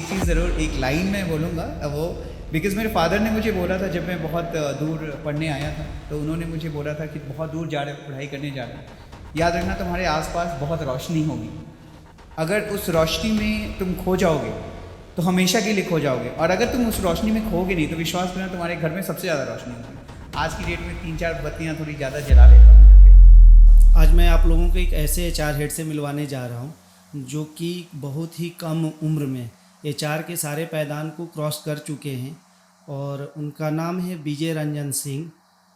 एक चीज़ ज़रूर एक लाइन में बोलूँगा वो, बिकॉज़ मेरे फादर ने मुझे बोला था जब मैं बहुत दूर पढ़ने आया था, तो उन्होंने मुझे बोला था कि बहुत दूर जा रहे हो, पढ़ाई करने जा रहे हो, याद रखना तुम्हारे आसपास बहुत रोशनी होगी, अगर उस रोशनी में तुम खो जाओगे तो हमेशा के लिए खो जाओगे, और अगर तुम उस रोशनी में खोगे नहीं तो विश्वास करना तुम्हारे घर में सबसे ज़्यादा रोशनी होगी। आज की डेट में 3-4 बत्तियाँ थोड़ी ज़्यादा जला लेता हूँ। आज मैं आप लोगों को एक ऐसे एचआर हेड से मिलवाने जा रहा हूं जो कि बहुत ही कम उम्र में एचआर के सारे पायदान को क्रॉस कर चुके हैं, और उनका नाम है विजय रंजन सिंह,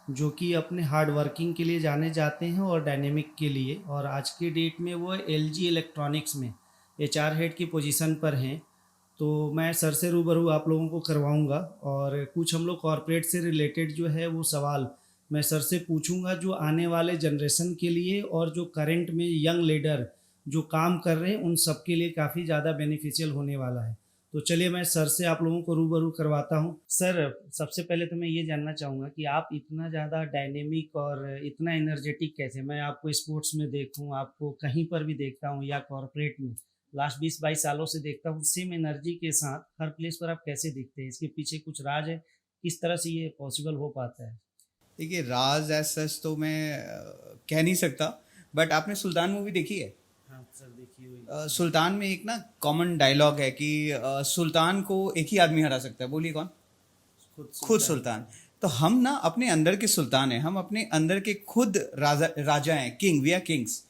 जो कि अपने हार्ड वर्किंग के लिए जाने जाते हैं और डायनेमिक के लिए, और आज के डेट में वो एलजी इलेक्ट्रॉनिक्स में एचआर हेड की पोजीशन पर हैं। तो मैं सर से रूबरू आप लोगों को करवाऊंगा, और कुछ हम लोग कॉरपोरेट से रिलेटेड जो है वो सवाल मैं सर से पूछूंगा जो आने वाले जनरेशन के लिए और जो करंट में यंग लीडर जो काम कर रहे हैं उन सब के लिए काफ़ी ज़्यादा बेनिफिशियल होने वाला है। तो चलिए मैं सर से आप लोगों को रूबरू करवाता हूं। सर, सबसे पहले तो मैं ये जानना चाहूँगा कि आप इतना ज़्यादा डायनेमिक और इतना एनर्जेटिक कैसे? मैं आपको स्पोर्ट्स में देखूँ, आपको कहीं पर भी देखता हूँ या कॉरपोरेट में लास्ट 20-22 सालों से देखता हूँ, सेम एनर्जी के साथ हर प्लेस पर आप कैसे दिखते हैं? इसके पीछे कुछ राज है? किस तरह से ये पॉसिबल हो पाता है? देखिए, राज एज सच तो मैं कह नहीं सकता, बट आपने सुल्तान मूवी देखी है? हाँ सर, देखी हुई। सुल्तान में एक ना कॉमन डायलॉग है कि सुल्तान को एक ही आदमी हरा सकता है, बोलिए कौन? खुद सुल्तान। तो हम ना अपने अंदर के सुल्तान हैं, हम अपने अंदर के खुद राजा हैं, king, we are kings.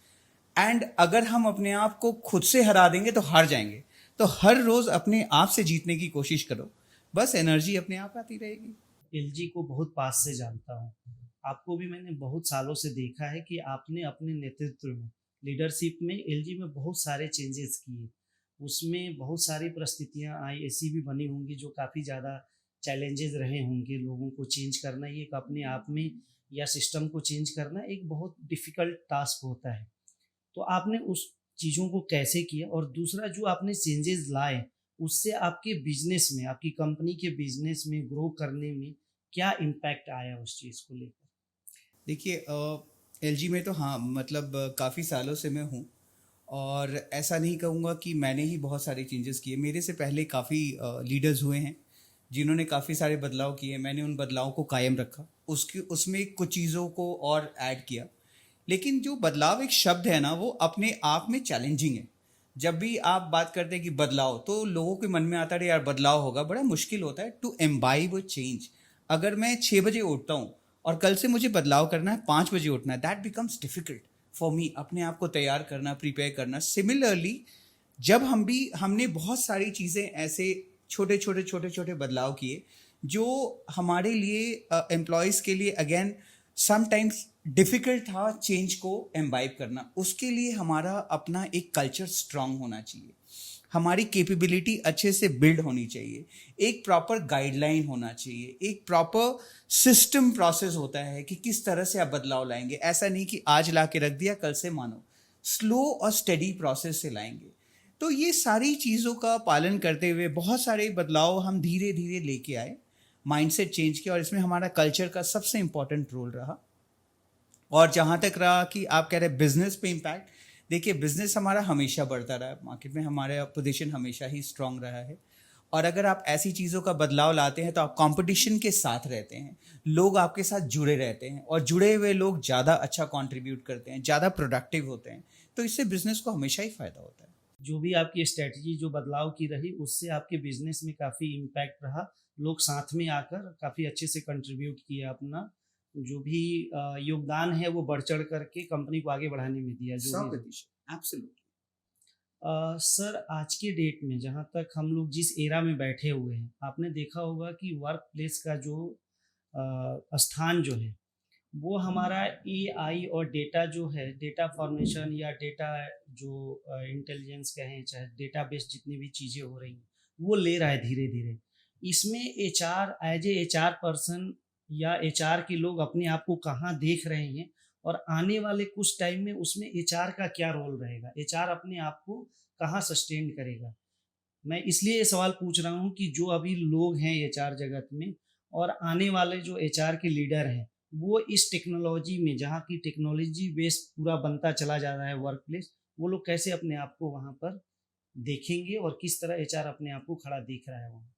And अगर हम अपने आप को खुद से हरा देंगे तो हार जाएंगे। तो हर रोज अपने आप से जीतने की कोशिश करो, बस एनर्जी अपने आप आती रहेगी। एलजी को बहुत पास से जानता हूँ। आपको भी मैंने बहुत सालों से देखा है कि आपने अपने नेतृत्व में, लीडरशिप में एलजी में बहुत सारे चेंजेस किए। उसमें बहुत सारी परिस्थितियाँ आई, ऐसी भी बनी होंगी जो काफ़ी ज़्यादा चैलेंजेस रहे होंगे। लोगों को चेंज करना ये एक अपने आप में, या सिस्टम को चेंज करना एक बहुत डिफ़िकल्ट टास्क होता है। तो आपने उस चीज़ों को कैसे किया, और दूसरा जो आपने चेंजेस लाए उससे आपके बिजनेस में, आपकी कंपनी के बिजनेस में ग्रो करने में क्या इम्पैक्ट आया उस चीज़ को लेकर? देखिए, एलजी में तो हाँ, मतलब काफ़ी सालों से मैं हूँ, और ऐसा नहीं कहूँगा कि मैंने ही बहुत सारे चेंजेस किए। मेरे से पहले काफ़ी लीडर्स हुए हैं जिन्होंने काफ़ी सारे बदलाव किए, मैंने उन बदलावों को कायम रखा, उसकी उसमें कुछ चीज़ों को और ऐड किया। लेकिन जो बदलाव एक शब्द है ना, वो अपने आप में चैलेंजिंग है। जब भी आप बात करते हैं कि बदलाव, तो लोगों के मन में आता है यार बदलाव होगा, बड़ा मुश्किल होता है टू एम्बाइब चेंज। अगर मैं 6 बजे उठता हूँ और कल से मुझे बदलाव करना है, 5 बजे उठना है, that becomes difficult for me, अपने आप को तैयार करना, प्रिपेयर करना। सिमिलरली, जब हमने बहुत सारी चीज़ें ऐसे छोटे छोटे छोटे छोटे बदलाव किए जो हमारे लिए, एम्प्लॉयज़ के लिए अगेन समटाइम्स डिफ़िकल्ट था चेंज को एम्बाइब करना। उसके लिए हमारा अपना एक कल्चर स्ट्रांग होना चाहिए, हमारी कैपेबिलिटी अच्छे से बिल्ड होनी चाहिए, एक प्रॉपर गाइडलाइन होना चाहिए, एक प्रॉपर सिस्टम प्रोसेस होता है कि किस तरह से आप बदलाव लाएंगे। ऐसा नहीं कि आज ला के रख दिया कल से मानो, स्लो और स्टेडी प्रोसेस से लाएंगे। तो ये सारी चीज़ों का पालन करते हुए बहुत सारे बदलाव हम धीरे धीरे लेके आए, माइंडसेट चेंज किया, और इसमें हमारा कल्चर का सबसे इम्पोर्टेंट रोल रहा। और जहाँ तक रहा कि आप कह रहे बिजनेस पे इम्पैक्ट, देखिए बिजनेस हमारा हमेशा बढ़ता रहा है, मार्केट में हमारा पोजीशन हमेशा ही स्ट्रांग रहा है। और अगर आप ऐसी चीज़ों का बदलाव लाते हैं तो आप कंपटीशन के साथ रहते हैं, लोग आपके साथ जुड़े रहते हैं, और जुड़े हुए लोग ज़्यादा अच्छा कंट्रीब्यूट करते हैं, ज़्यादा प्रोडक्टिव होते हैं, तो इससे बिजनेस को हमेशा ही फ़ायदा होता है। जो भी आपकी स्ट्रेटजी जो बदलाव की रही उससे आपके बिजनेस में काफ़ी इम्पैक्ट रहा। लोग साथ में आकर काफ़ी अच्छे से कंट्रीब्यूट किए, अपना जो भी योगदान है वो बढ़ चढ़ करके कंपनी को आगे बढ़ाने में दिया। जो भी 100% एब्सोल्युटली। सर, आज के डेट में जहाँ तक हम लोग जिस एरा में बैठे हुए हैं, आपने देखा होगा कि वर्क प्लेस का जो स्थान जो है वो हमारा एआई और डेटा जो है, डेटा फॉर्मेशन या डेटा जो इंटेलिजेंस कहें, चाहे डेटा बेस्ड जितनी भी चीज़ें हो रही हैं वो ले रहा है धीरे धीरे। इसमें HR, as a HR person या एचआर के लोग अपने आप को कहाँ देख रहे हैं, और आने वाले कुछ टाइम में उसमें एचआर का क्या रोल रहेगा, एचआर अपने आप को कहाँ सस्टेन करेगा? मैं इसलिए ये सवाल पूछ रहा हूँ कि जो अभी लोग हैं एचआर जगत में, और आने वाले जो एचआर के लीडर हैं, वो इस टेक्नोलॉजी में, जहाँ की टेक्नोलॉजी बेस्ड पूरा बनता चला जा रहा है वर्क प्लेस, वो लोग कैसे अपने आप को वहाँ पर देखेंगे और किस तरह एचआर अपने आप को खड़ा दिख रहा है वहाँ?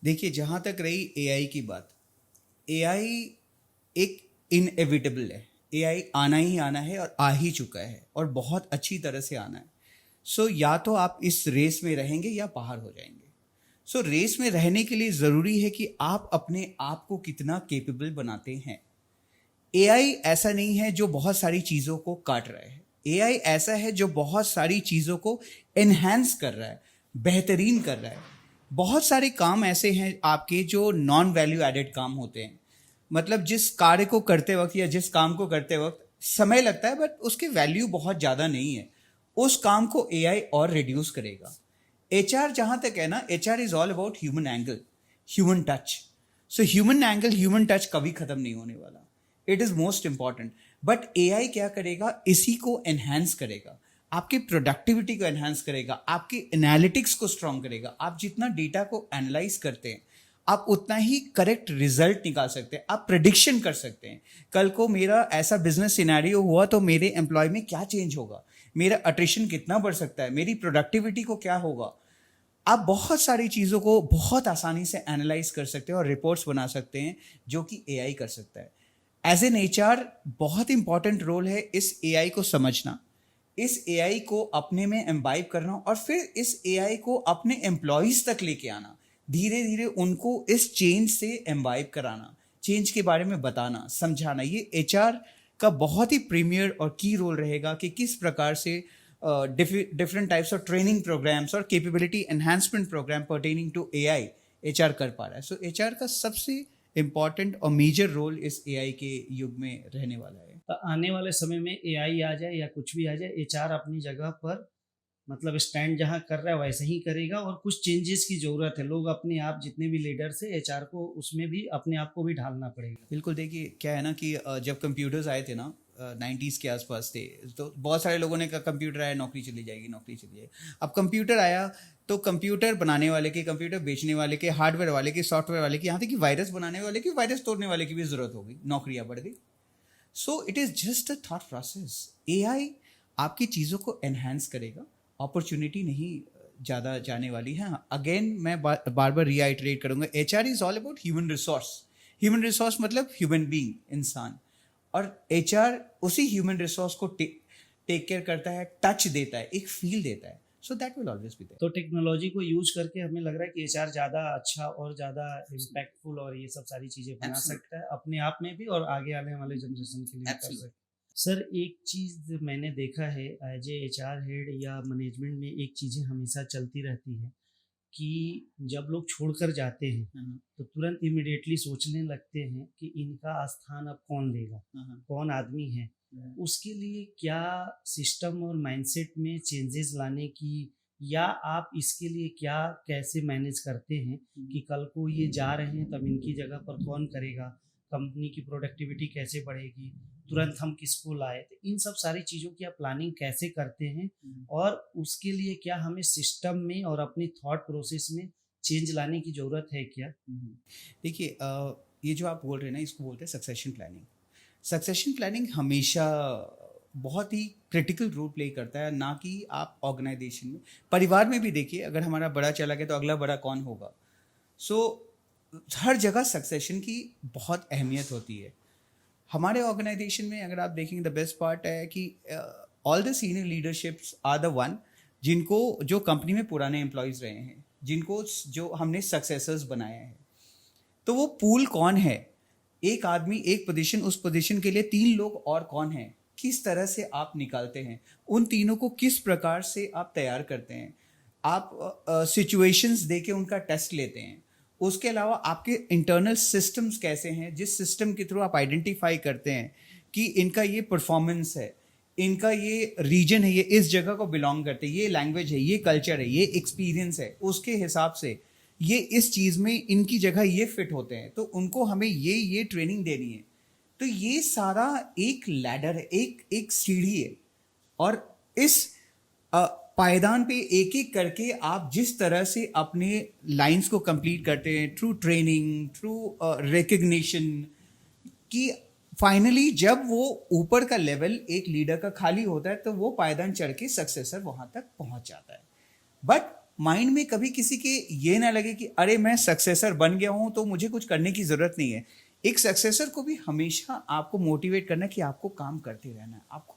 देखिए, जहाँ तक रही एआई की बात, एआई एक इनएविटेबल है। एआई आना ही आना है और आ ही चुका है और बहुत अच्छी तरह से आना है। सो या तो आप इस रेस में रहेंगे या बाहर हो जाएंगे। सो रेस में रहने के लिए ज़रूरी है कि आप अपने आप को कितना केपेबल बनाते हैं। एआई ऐसा नहीं है जो बहुत सारी चीज़ों को काट रहा है। एआई ऐसा है जो बहुत सारी चीज़ों को एनहांस कर रहा है, बेहतरीन कर रहा है। बहुत सारे काम ऐसे हैं आपके जो नॉन वैल्यू एडेड काम होते हैं, मतलब जिस कार्य को करते वक्त या जिस काम को करते वक्त समय लगता है बट उसकी वैल्यू बहुत ज़्यादा नहीं है, उस काम को एआई और रिड्यूस करेगा। एचआर जहाँ तक है ना, HR is all about human angle, human touch. So human angle, human touch कभी खत्म नहीं होने वाला। It is most important. But AI क्या करेगा, इसी को एनहांस करेगा, आपकी प्रोडक्टिविटी को एनहांस करेगा, आपकी एनालिटिक्स को स्ट्रॉन्ग करेगा। आप जितना डेटा को एनालाइज करते हैं, आप उतना ही करेक्ट रिजल्ट निकाल सकते हैं, आप प्रेडिक्शन कर सकते हैं। कल को मेरा ऐसा बिजनेस सिनेरियो हुआ तो मेरे एम्प्लॉय में क्या चेंज होगा, मेरा अट्रिशन कितना बढ़ सकता है, मेरी प्रोडक्टिविटी को क्या होगा। आप बहुत सारी चीज़ों को बहुत आसानी से एनालाइज कर सकते हैं और रिपोर्ट्स बना सकते हैं, जो कि एआई कर सकता है। एज एन एचआर बहुत इंपॉर्टेंट रोल है इस एआई को समझना, इस एआई को अपने में एम्बाइब करना और फिर इस एआई को अपने एम्प्लॉयज़ तक लेके आना, धीरे धीरे उनको इस चेंज से एम्बाइब कराना, चेंज के बारे में बताना, समझाना। ये एचआर का बहुत ही प्रीमियर और की रोल रहेगा कि किस प्रकार से different types of training programs और capability enhancement program pertaining to AI HR कर पा रहा है। सो एचआर का सबसे इम्पॉर्टेंट और मेजर रोल इस एआई के युग में रहने वाला है। तो आने वाले समय में एआई आ जाए या कुछ भी आ जाए, एचआर अपनी जगह पर मतलब स्टैंड जहाँ कर रहा है वैसे ही करेगा और कुछ चेंजेस की ज़रूरत है। लोग अपने आप जितने भी लीडर्स है, एचआर को उसमें भी अपने आप को भी ढालना पड़ेगा। बिल्कुल। देखिए, क्या है ना कि जब कंप्यूटर्स आए थे ना, 90s के आसपास थे, तो बहुत सारे लोगों ने कहा कंप्यूटर आया नौकरी चली जाएगी, नौकरी चली जाएगी। अब कंप्यूटर आया तो कंप्यूटर बनाने वाले के, कंप्यूटर बेचने वाले के, हार्डवेयर वाले के, सॉफ्टवेयर वाले के, यहाँ तक कि वायरस बनाने वाले की, वायरस तोड़ने वाले की भी ज़रूरत हो गई, नौकरियाँ बढ़ गई। सो it is just a thought process. AI आपकी चीज़ों को एनहांस करेगा, अपॉर्चुनिटी नहीं ज़्यादा जाने वाली है। अगेन मैं बार बार रीआइटरेट करूँगा, HR is all about human resource. Human resource मतलब ह्यूमन बीइंग, इंसान, और एचआर उसी ह्यूमन रिसोर्स को टेक केयर करता है, टच देता है, एक फील देता है। So that will always be there. तो टेक्नोलॉजी को यूज करके हमें लग रहा है कि एचआर ज़्यादा अच्छा और ज़्यादा इम्पैक्टफुल और ये सब सारी चीज़ें बना सकता है अपने आप में भी और आगे आने वाले जनरेशन के लिए भी कर सकता है। सर, एक चीज़ मैंने देखा है एज ए एचआर हेड या मैनेजमेंट में, एक चीज़ें हमेशा चलती रहती है कि जब लोग छोड़कर जाते हैं तो तुरंत इमिडिएटली सोचने लगते हैं कि इनका स्थान अब कौन लेगा, कौन आदमी है। उसके लिए क्या सिस्टम और माइंडसेट में चेंजेस लाने की, या आप इसके लिए क्या कैसे मैनेज करते हैं कि कल को ये जा रहे हैं तब इनकी जगह पर कौन करेगा, कंपनी की प्रोडक्टिविटी कैसे बढ़ेगी, तुरंत हम किसको लाए। तो इन सब सारी चीज़ों की आप प्लानिंग कैसे करते हैं और उसके लिए क्या हमें सिस्टम में और अपनी थॉट प्रोसेस में चेंज लाने की ज़रूरत है क्या? देखिए, ये जो आप बोल रहे हैं ना, इसको बोलते हैं सक्सेशन प्लानिंग। सक्सेशन प्लानिंग हमेशा बहुत ही क्रिटिकल रोल प्ले करता है, ना कि आप ऑर्गेनाइजेशन में, परिवार में भी देखिए, अगर हमारा बड़ा चला गया तो अगला बड़ा कौन होगा। सो हर जगह सक्सेशन की बहुत अहमियत होती है। हमारे ऑर्गेनाइजेशन में अगर आप देखेंगे, द बेस्ट पार्ट है कि all the senior leaderships are the one जिनको, जो कंपनी में पुराने एम्प्लॉयज़ रहे हैं, जिनको जो हमने सक्सेसर्स बनाए हैं। तो वो पूल कौन है, एक आदमी एक पोजीशन, उस पोजीशन के लिए 3 लोग और कौन हैं, किस तरह से आप निकालते हैं, उन तीनों को किस प्रकार से आप तैयार करते हैं, आप सिचुएशंस दे के उनका टेस्ट लेते हैं। उसके अलावा आपके इंटरनल सिस्टम्स कैसे हैं, जिस सिस्टम के थ्रू आप आइडेंटिफाई करते हैं कि इनका ये परफॉर्मेंस है, इनका ये रीजन है, ये इस जगह को बिलोंग करते हैं, ये लैंग्वेज है, ये कल्चर है, ये एक्सपीरियंस है, उसके हिसाब से ये इस चीज़ में इनकी जगह ये फिट होते हैं, तो उनको हमें ये ट्रेनिंग देनी है। तो ये सारा एक लैडर है, एक सीढ़ी है, और इस पायदान पे एक एक करके आप जिस तरह से अपने लाइंस को कंप्लीट करते हैं, थ्रू ट्रेनिंग, थ्रू रिकग्निशन, कि फाइनली जब वो ऊपर का लेवल एक लीडर का खाली होता है तो वो पायदान चढ़ के सक्सेसर वहाँ तक पहुँच जाता है। बट माइंड में कभी किसी के ये ना लगे कि अरे मैं सक्सेसर बन गया हूं तो मुझे कुछ करने की जरूरत नहीं है। एक सक्सेसर को भी हमेशा आपको मोटिवेट करना है कि आपको काम करते रहना है, आपको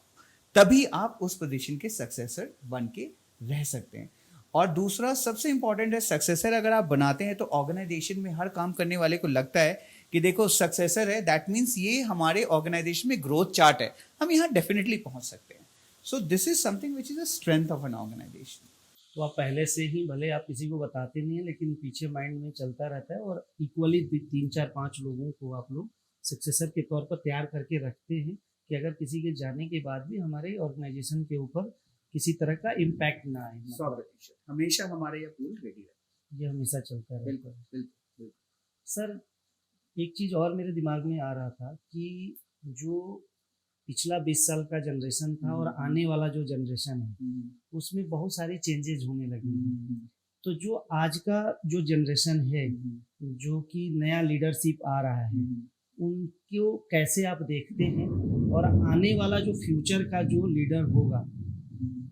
तभी आप उस पोजीशन के सक्सेसर बन के रह सकते हैं। और दूसरा सबसे इंपॉर्टेंट है, सक्सेसर अगर आप बनाते हैं तो ऑर्गेनाइजेशन में हर काम करने वाले को लगता है कि देखो सक्सेसर है, दैट मीन्स ये हमारे ऑर्गेनाइजेशन में ग्रोथ चार्ट है, हम यहाँ डेफिनेटली पहुंच सकते हैं। So this is something which is a strength of an organisation. तो आप पहले से ही, भले आप किसी को बताते नहीं हैं, लेकिन पीछे माइंड में चलता रहता है, और इक्वली 3 4 5 लोगों को आप लोग सक्सेसर के तौर पर तैयार करके रखते हैं कि अगर किसी के जाने के बाद भी हमारे ऑर्गेनाइजेशन के ऊपर किसी तरह का इम्पैक्ट ना आए। 100% हमेशा हमारे ये पूल रेडी है। ये हमेशा चलता रहता है। बिल्कुल बिल्कुल। सर, एक चीज़ और मेरे दिमाग में आ रहा था कि जो पिछला 20 साल का जनरेशन था और आने वाला जो जनरेशन है, उसमें बहुत सारी चेंजेस होने लगी हैं। तो जो आज का जो जनरेशन है, जो कि नया लीडरशिप आ रहा है, उनको कैसे आप देखते हैं, और आने वाला जो फ्यूचर का जो लीडर होगा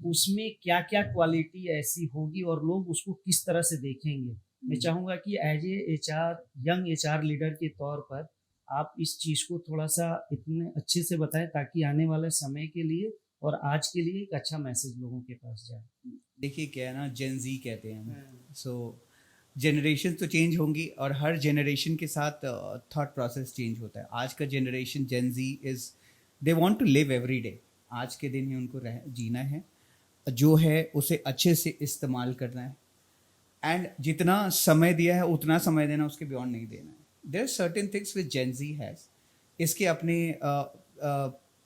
उसमें क्या क्या क्वालिटी ऐसी होगी और लोग उसको किस तरह से देखेंगे? मैं चाहूँगा कि as a HR, young HR leader के तौर पर आप इस चीज़ को थोड़ा सा इतने अच्छे से बताएं ताकि आने वाले समय के लिए और आज के लिए एक अच्छा मैसेज लोगों के पास जाए। देखिए क्या है ना, जेन जी कहते हैं हम। सो जनरेशन तो चेंज होंगी और हर जनरेशन के साथ थॉट प्रोसेस चेंज होता है। आज का generation Gen Z is they want to live every day. आज के दिन ही उनको जीना है, जो है उसे अच्छे से इस्तेमाल करना है, एंड जितना समय दिया है उतना समय देना, उसके बियॉन्ड नहीं देना है। There are certain things which Gen Z has, इसके अपने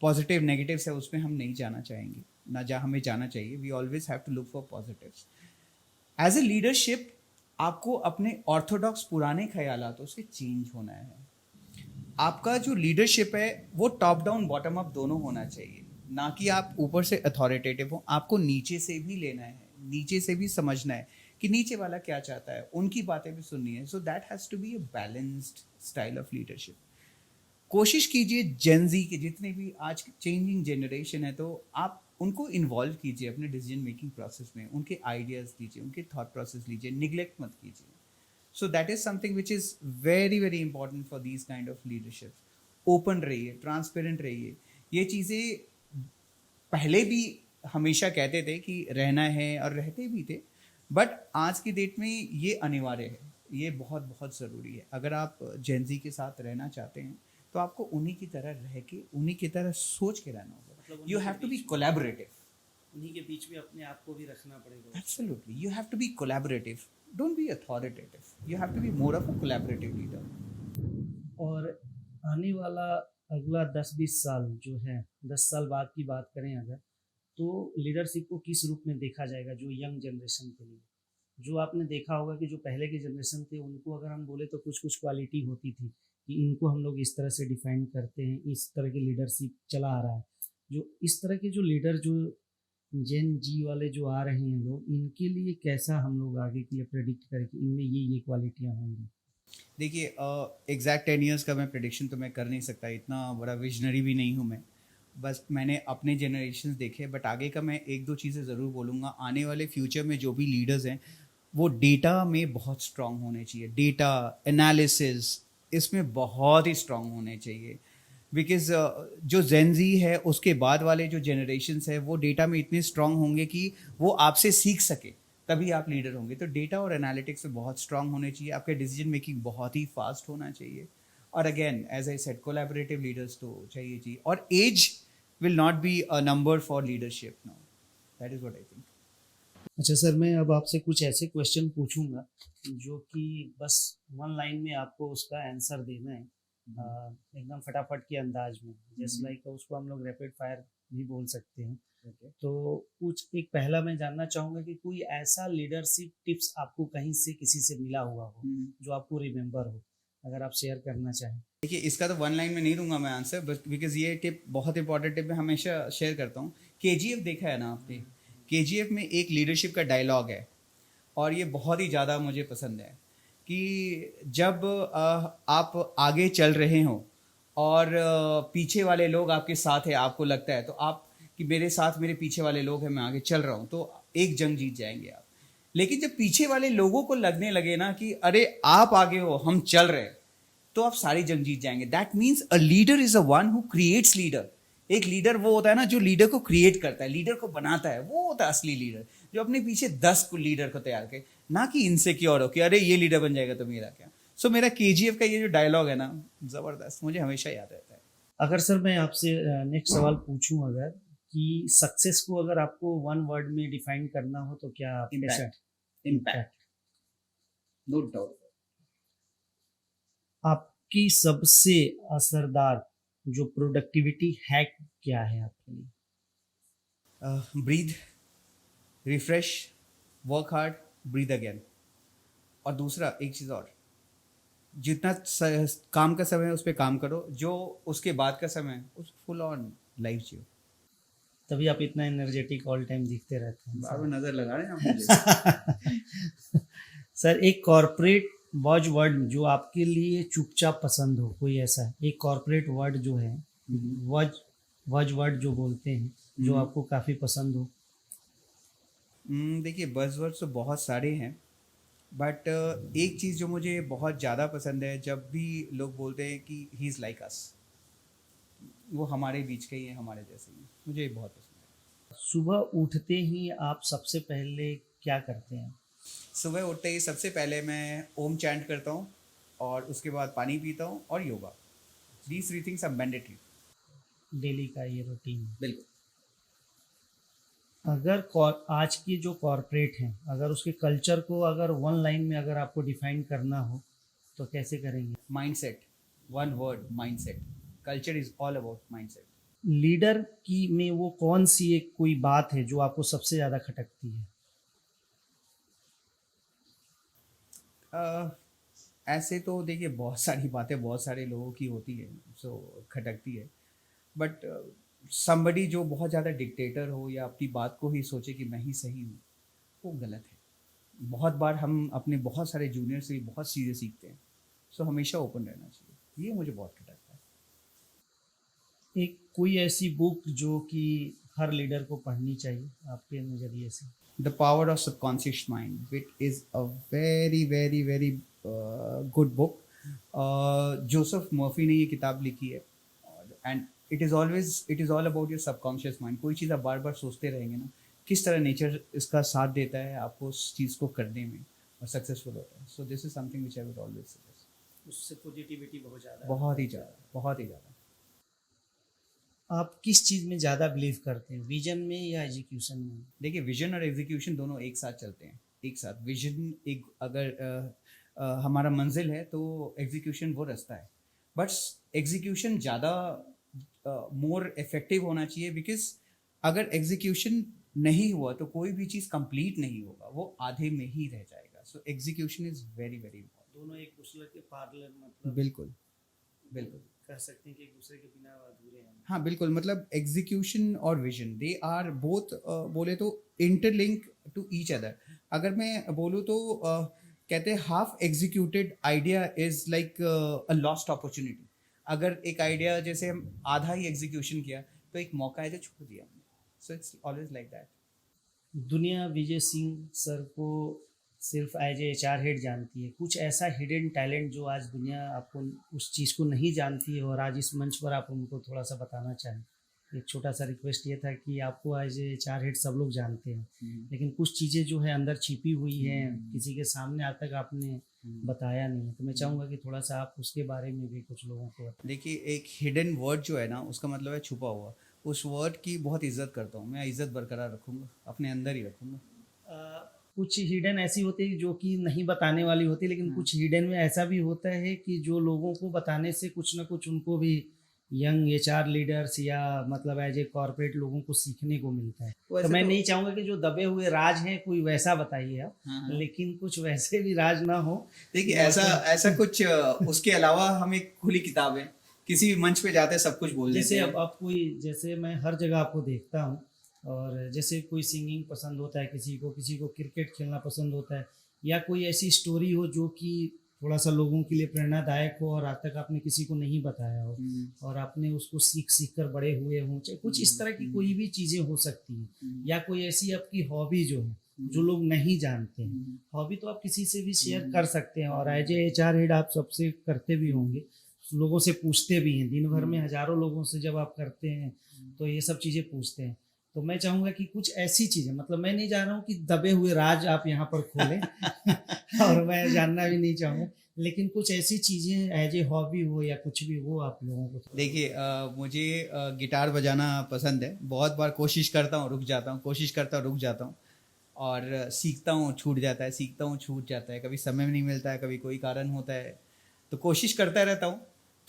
पॉजिटिव नेगेटिव्स है, उसमें हम नहीं जाना चाहेंगे, ना जहाँ हमें जाना चाहिए। We always have to look for positives. As a leadership आपको अपने ऑर्थोडॉक्स पुराने ख्यालातों से चेंज होना है। आपका जो लीडरशिप है वो टॉप डाउन बॉटम अप दोनों होना चाहिए, ना कि आप ऊपर से अथॉरिटेटिव हो। आपको नीचे से भी लेना है, नीचे से भी समझना है कि नीचे वाला क्या चाहता है, उनकी बातें भी सुननी है। So that has to be a balanced style of leadership. कोशिश कीजिए जेन जी के जितने भी आज चेंजिंग जनरेशन है, तो आप उनको इन्वॉल्व कीजिए अपने डिसीजन मेकिंग प्रोसेस में, उनके आइडियाज़ लीजिए, उनके थॉट प्रोसेस लीजिए, निगलेक्ट मत कीजिए। So that is something which is very very important for these kind of leadership. Open रहिए, ट्रांसपेरेंट रहिए। ये चीज़ें पहले भी हमेशा कहते थे कि रहना है और रहते भी थे, बट आज की डेट में ये अनिवार्य है, ये बहुत बहुत ज़रूरी है। अगर आप जेन जी के साथ रहना चाहते हैं तो आपको उन्हीं की तरह रह के, उन्हीं की तरह सोच के रहना होगा। You have to be collaborative, उन्हीं के बीच में अपने आप को भी रखना पड़ेगा। Absolutely, you have to be collaborative, don't be authoritative, you have to be more of a collaborative leader. और आने वाला अगला 10-20 साल जो है, 10 साल बाद की बात करें अगर, तो लीडरशिप को किस रूप में देखा जाएगा जो यंग जनरेशन के लिए? जो आपने देखा होगा कि जो पहले के जनरेशन थे उनको अगर हम बोले तो कुछ कुछ क्वालिटी होती थी कि इनको हम लोग इस तरह से डिफाइन करते हैं, इस तरह की लीडरशिप चला आ रहा है। जो इस तरह के जो लीडर, जो जेन जी वाले जो आ रहे हैं लोग, इनके लिए कैसा हम लोग आगे के लिए प्रेडिक्ट करें कि इनमें ये क्वालिटियाँ होंगी? देखिए एग्जैक्ट 10 ईयर्स का मैं प्रेडिक्शन तो मैं कर नहीं सकता, इतना बड़ा विजनरी भी नहीं हूँ मैं। बस मैंने अपने जनरेशन देखे, बट आगे का मैं एक दो चीज़ें ज़रूर बोलूँगा। आने वाले फ्यूचर में जो भी लीडर्स हैं वो डेटा में बहुत स्ट्रांग होने चाहिए, डेटा एनालिसिस इसमें बहुत ही स्ट्रांग होने चाहिए। बिकॉज जो जेन जी है उसके बाद वाले जो जनरेशन्स है वो डेटा में इतने स्ट्रांग होंगे कि वो आपसे सीख सके, तभी आप लीडर होंगे। तो डेटा और एनालिटिक्स में बहुत स्ट्रांग होने चाहिए, आपका डिसीजन मेकिंग बहुत ही फास्ट होना चाहिए, और again as I said collaborative leaders तो चाहिए चाहिए। और age will not be a number for leadership, no, that is what I think. अच्छा सर, मैं अब आपसे कुछ ऐसे क्वेश्चन पूछूंगा जो कि बस 1 लाइन में आपको उसका आंसर देना है, एकदम फटाफट के अंदाज में, जैसे लाइक उसको हम लोग रैपिड फायर भी बोल सकते हैं। तो कुछ एक पहला मैं जानना चाहूँगा कि कोई ऐसा लीडरशिप टिप्स आपको कहीं से किसी से मिला हुआ हो जो आपको रिमेम्बर हो, अगर आप शेयर करना चाहें। देखिए इसका तो 1 लाइन में नहीं दूंगा मैं आंसर, बट बिकॉज ये टिप बहुत इंपॉर्टेंट टिप मैं हमेशा शेयर करता हूँ। KGF देखा है ना आपने? KGF में एक लीडरशिप का डायलॉग है और ये बहुत ही ज़्यादा मुझे पसंद है कि जब आप आगे चल रहे हो और पीछे वाले लोग आपके साथ है, आपको लगता है तो आप कि मेरे साथ मेरे पीछे वाले लोग हैं, मैं आगे चल रहा हूँ, तो एक जंग जीत जाएंगे आप। लेकिन जब पीछे वाले लोगों को लगने लगे ना कि अरे आप आगे हो, हम चल रहे हैं, तो आप सारी जंग जीत जाएंगे. That means a leader is a one who creates leader. एक लीडर वो होता है ना जो लीडर को क्रिएट करता है, लीडर को बनाता है. वो होता है असली लीडर, जो अपने पीछे 10 को लीडर को तैयार करे, ना कि इनसिक्योर हो कि अरे ये लीडर बन जाएगा तो मेरा क्या. सो मेरा केजीएफ का ये जो डायलॉग है ना, जबरदस्त, मुझे हमेशा याद रहता है. अगर सर मैं आपसे नेक्स्ट सवाल पूछूं, अगर कि सक्सेस को अगर आपको वन वर्ड में डिफाइन करना हो तो क्या आप कैसे? Impact, no doubt. आपकी सबसे असरदार जो प्रोडक्टिविटी हैक क्या है आपके लिए? Breathe, refresh, work hard, breathe again. और दूसरा एक चीज़ और, जितना काम का समय है उस पर काम करो, जो उसके बाद का समय है उस फुल ऑन लाइफ जियो. तभी आप इतना एनर्जेटिक ऑल टाइम दिखते रहते हैं बार बार नजर लगा रहे हैं आप मुझे. सर, एक कॉर्पोरेट वॉच वर्ड जो आपके लिए चुपचाप पसंद हो, कोई ऐसा एक कॉर्पोरेट वर्ड जो है, वॉच वर्ड जो बोलते हैं, जो आपको काफ़ी पसंद हो? देखिए बज़वर्ड्स तो बहुत सारे हैं, बट एक चीज़ जो मुझे बहुत ज़्यादा पसंद है, जब भी लोग बोलते हैं कि ही इज़ लाइक अस, वो हमारे बीच के ही है, हमारे जैसे ही, मुझे ये बहुत पसंद है. सुबह उठते ही आप सबसे पहले क्या करते हैं? सुबह उठते ही सबसे पहले मैं ओम चैंट करता हूँ, और उसके बाद पानी पीता हूँ और yoga. These 3 things are mandatory. Daily का ये रूटीन है। बिल्कुल. अगर आज की जो कॉरपोरेट हैं, अगर उसके कल्चर को अगर वन लाइन में अगर आपको डिफाइन करना हो तो कैसे करेंगे? Mindset, one word, mindset. Culture is all about mindset. Leader की में वो कौन सी एक कोई बात है जो आपको सबसे ज़्यादा खटकती है? ऐसे तो देखिए बहुत सारी बातें बहुत सारे लोगों की होती है, सो खटकती है. बट समबडी जो बहुत ज़्यादा डिक्टेटर हो या अपनी बात को ही सोचे कि मैं ही सही हूँ, वो गलत है. बहुत बार हम अपने बहुत सारे जूनियर से बहुत चीज़ें सीखते हैं. सो हमेशा ओपन रहना चाहिए, ये मुझे बहुत खटकता है. एक कोई ऐसी बुक जो कि हर लीडर को पढ़नी चाहिए आपके नज़रिए से? The power of subconscious mind, which is a very very very good book. Joseph Murphy ने ये किताब लिखी है, and it is all about your subconscious mind. कोई चीज़ आप बार बार सोचते रहेंगे ना, किस तरह नेचर इसका साथ देता है आपको उस चीज़ को करने में, और सक्सेसफुल होता है. सो this is something which I would always suggest. उससे पॉजिटिविटी बहुत ज़्यादा है। बहुत ही ज़्यादा, बहुत ही ज़्यादा. आप किस चीज़ में ज़्यादा बिलीव करते हैं, विजन में या एग्जीक्यूशन में? देखिए विजन और एग्जीक्यूशन दोनों एक साथ चलते हैं. एक साथ विजन एक अगर हमारा मंजिल है तो एग्जीक्यूशन वो रास्ता है. बट एग्जीक्यूशन ज़्यादा मोर इफेक्टिव होना चाहिए, बिकॉज अगर एग्जीक्यूशन नहीं हुआ तो कोई भी चीज़ कंप्लीट नहीं होगा, वो आधे में ही रह जाएगा. So execution is very very important. दोनों एक दूसरे के पार्लर, मतलब बिल्कुल बिल्कुल कह सकते हैं कि एक दूसरे के बिना अधूरे हैं। हाँ बिल्कुल. मतलब एग्जीक्यूशन और विजन, दे आर बोथ बोले तो इंटरलिंक टू ईच अदर. अगर मैं बोलूँ तो कहते हैं half executed idea is like a lost opportunity. अगर एक आइडिया जैसे हम आधा ही एग्जीक्यूशन किया तो एक मौका है जो छोड़ दिया हमने. So it's always like that. दुनिया विजय सिंह सर को सिर्फ एज ए HR हेड जानती है, कुछ ऐसा हिडन टैलेंट जो आज दुनिया आपको उस चीज़ को नहीं जानती है और आज इस मंच पर आप उनको थोड़ा सा बताना चाहें? एक छोटा सा रिक्वेस्ट ये था कि आपको एज ए HR हेड सब लोग जानते हैं, लेकिन कुछ चीज़ें जो है अंदर छिपी हुई हैं, किसी के सामने आज तक आपने बताया नहीं है, तो मैं चाहूँगा कि थोड़ा सा आप उसके बारे में भी कुछ लोगों को बताएं। देखिए एक हिडन वर्ड जो है ना, उसका मतलब है छुपा हुआ. उस वर्ड की बहुत इज्जत करता हूँ मैं, इज्जत बरकरार रखूँगा, अपने अंदर ही रखूँगा. कुछ हिडन ऐसी होती है जो कि नहीं बताने वाली होती, लेकिन कुछ हिडन में ऐसा भी होता है कि जो लोगों को बताने से कुछ ना कुछ उनको भी यंग HR लीडर्स या मतलब एज ए कॉर्पोरेट लोगों को सीखने को मिलता है. तो मैं नहीं चाहूँगा कि जो दबे हुए राज हैं कोई वैसा बताइए आप, लेकिन कुछ वैसे भी राज ना हो. देखिए ऐसा कुछ उसके अलावा हम एक खुली किताब है, किसी भी मंच पे जाते हैं सब कुछ बोल देते जैसे हैं. अब कोई, जैसे मैं हर जगह आपको देखता हूँ, और जैसे कोई सिंगिंग पसंद होता है किसी को क्रिकेट खेलना पसंद होता है, या कोई ऐसी स्टोरी हो जो कि थोड़ा सा लोगों के लिए प्रेरणादायक हो और आज तक आपने किसी को नहीं बताया हो और आपने उसको सीख कर बड़े हुए हों, चाहे कुछ इस तरह की कोई भी चीज़ें हो सकती हैं, या कोई ऐसी आपकी हॉबी जो है जो लोग नहीं जानते हैं। हॉबी तो आप किसी से भी शेयर कर सकते हैं, और एज ए एचआर हेड आप सबसे करते भी होंगे, लोगों से पूछते भी हैं। दिन भर में हजारों लोगों से जब आप करते हैं तो ये सब चीज़ें पूछते हैं। तो मैं चाहूँगा कि कुछ ऐसी चीज़ें, मतलब मैं नहीं जा रहा हूँ कि दबे हुए राज आप यहाँ पर खोलें और मैं जानना भी नहीं चाहूँगा, लेकिन कुछ ऐसी चीज़ें एज ए हॉबी हो या कुछ भी हो आप लोगों को। देखिए मुझे गिटार बजाना पसंद है। बहुत बार कोशिश करता हूँ, रुक जाता हूँ, कोशिश करता हूँ, रुक जाता हूँ, और सीखता हूँ, छूट जाता है, सीखता हूँ, छूट जाता है। कभी समय नहीं मिलता है, कभी कोई कारण होता है, तो कोशिश करता रहता हूँ।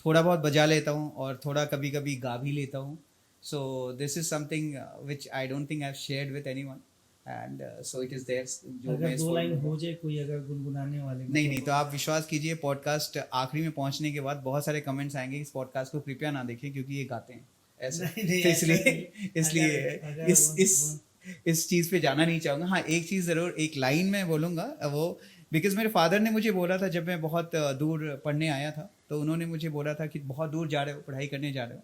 थोड़ा बहुत बजा लेता हूँ और थोड़ा कभी कभी गा भी लेता हूँ। So this is something which I don't think I have shared with anyone, and so it is there. जो अगर मैं दो इसको लाइन हो जाए कोई अगर गुनगुनाने वाले में, नहीं नहीं, तो आप विश्वास कीजिए, पॉडकास्ट आखिरी में पहुंचने के बाद बहुत सारे कमेंट्स आएंगे, इस पॉडकास्ट को कृपया ना देखें क्योंकि ये गाते हैं ऐसे। नहीं नहीं तो ऐसा इसलिए नहीं। इसलिए अगर इस चीज़ पे जाना नहीं चाहूँगा। हाँ, एक चीज़ ज़रूर, एक लाइन मैं बोलूँगा, वो बिकॉज मेरे फादर ने मुझे बोला था जब मैं बहुत दूर पढ़ने आया था, तो उन्होंने मुझे बोला था कि बहुत दूर जा रहे हो, पढ़ाई करने जा रहे हो,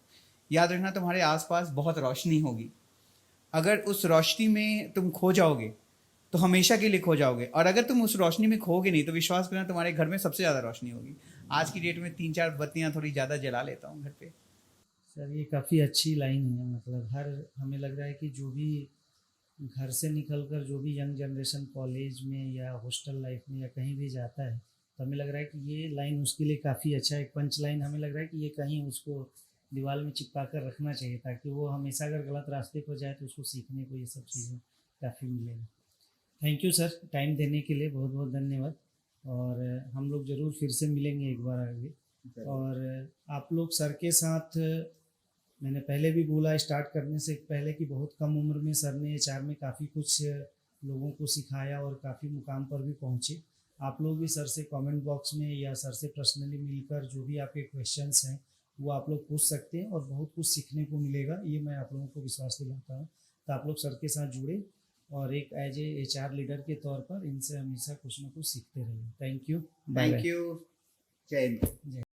याद रखना तुम्हारे आसपास बहुत रोशनी होगी। अगर उस रोशनी में तुम खो जाओगे तो हमेशा के लिए खो जाओगे, और अगर तुम उस रोशनी में खोगे नहीं तो विश्वास करना तुम्हारे घर में सबसे ज़्यादा रोशनी होगी। आज की डेट में 3-4 बत्तियाँ थोड़ी ज़्यादा जला लेता हूँ घर पे। सर ये काफ़ी अच्छी लाइन है। मतलब हर हमें लग रहा है कि जो भी घर से निकलकर जो भी यंग जनरेशन कॉलेज में या हॉस्टल लाइफ में या कहीं भी जाता है, तो हमें लग रहा है कि ये लाइन उसके लिए काफ़ी अच्छा है। एक पंच लाइन हमें लग रहा है कि ये कहीं उसको दीवार में चिपका कर रखना चाहिए, ताकि वो हमेशा अगर गलत रास्ते पर जाए तो उसको सीखने को ये सब चीज़ें काफ़ी मिलेगा। थैंक यू सर, टाइम देने के लिए बहुत बहुत धन्यवाद। और हम लोग ज़रूर फिर से मिलेंगे एक बार आगे। और आप लोग सर के साथ, मैंने पहले भी बोला स्टार्ट करने से पहले कि बहुत कम उम्र में सर ने एचआर में काफ़ी कुछ लोगों को सिखाया और काफ़ी मुकाम पर भी पहुँचे। आप लोग भी सर से कमेंट बॉक्स में या सर से पर्सनली मिलकर जो भी आपके क्वेश्चंस हैं वो आप लोग पूछ सकते हैं, और बहुत कुछ सीखने को मिलेगा, ये मैं आप लोगों को विश्वास दिलाता हूँ। तो आप लोग सर के साथ जुड़े और एक एज ए एचआर लीडर के तौर पर इनसे हमेशा कुछ ना कुछ सीखते रहिए। Thank you, bye thank bye. You, जय हिंद।